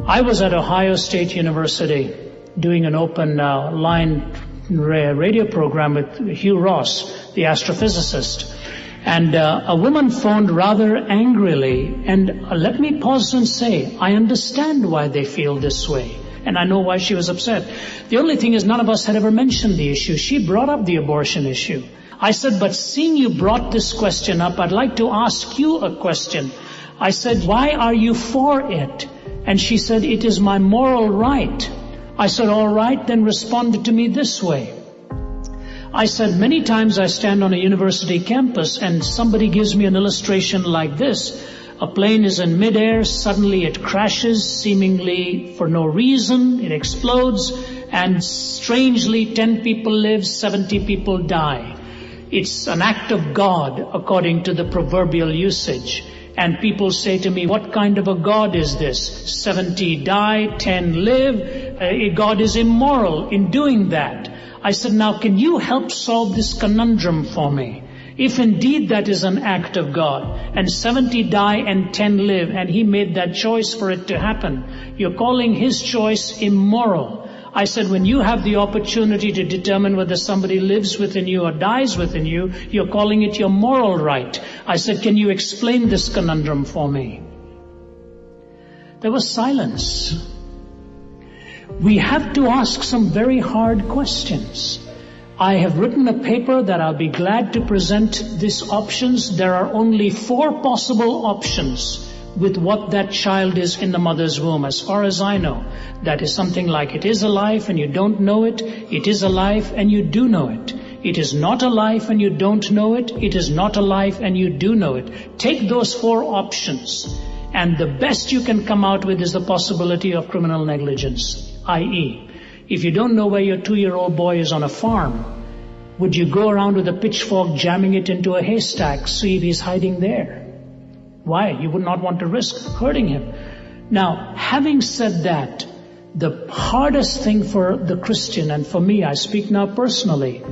I was at Ohio State University doing an open line radio program with Hugh Ross, the astrophysicist. And a woman phoned rather angrily, and let me pause and say, I understand why they feel this way, and I know why she was upset. The only thing is none of us had ever mentioned the issue. She brought up the abortion issue. I said, but seeing you brought this question up, I'd like to ask you a question. I said, why are you for it? And she said, it is my moral right. I said, all right, then respond to me this way. I said, many times I stand on a university campus and somebody gives me an illustration like this. A plane is in midair, suddenly it crashes, seemingly for no reason, it explodes, and strangely 10 people live, 70 people die. It's an act of God, according to the proverbial usage. And people say to me, what kind of a God is this? 70 die, 10 live. God is immoral in doing that. I said, now can you help solve this conundrum for me? If indeed that is an act of God, and 70 die and 10 live, and He made that choice for it to happen, you're calling His choice immoral. I said, when you have the opportunity to determine whether somebody lives within you or dies within you, you're calling it your moral right. I said, can you explain this conundrum for me? There was silence. We have to ask some very hard questions. I have written a paper that I'll be glad to present these options. There are only 4 possible options with what that child is in the mother's womb, as far as I know. That is something like it is a life and you don't know it. It is a life and you do know it. It is not a life and you don't know it. It is not a life and you do know it. Take those 4 options, and the best you can come out with is the possibility of criminal negligence, i.e., if you don't know where your 2-year-old boy is on a farm, would you go around with a pitchfork jamming it into a haystack, see if he's hiding there? Why? You would not want to risk hurting him. Now, having said that, the hardest thing for the Christian, and for me, I speak now personally,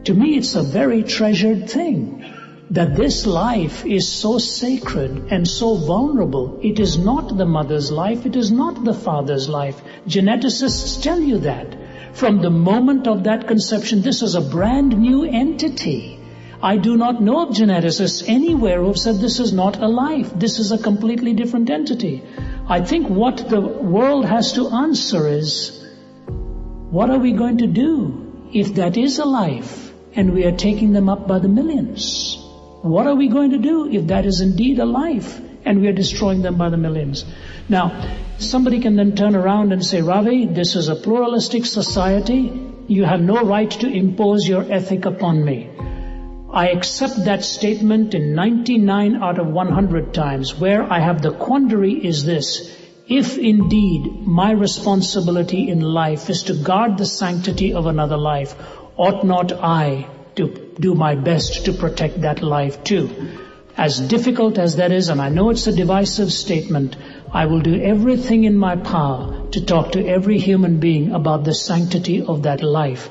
to me it's a very treasured thing that this life is so sacred and so vulnerable. It is not the mother's life, it is not the father's life. Geneticists tell you that. From the moment of that conception, this is a brand new entity. I do not know of geneticists anywhere who have said this is not a life. This is a completely different entity. I think what the world has to answer is, what are we going to do if that is a life and we are taking them up by the millions? What are we going to do if that is indeed a life and we are destroying them by the millions? Now, somebody can then turn around and say, Ravi, this is a pluralistic society. You have no right to impose your ethic upon me. I accept that statement in 99 out of 100 times. Where I have the quandary is this: if indeed my responsibility in life is to guard the sanctity of another life, ought not I to do my best to protect that life too? As difficult as that is, and I know it's a divisive statement, I will do everything in my power to talk to every human being about the sanctity of that life.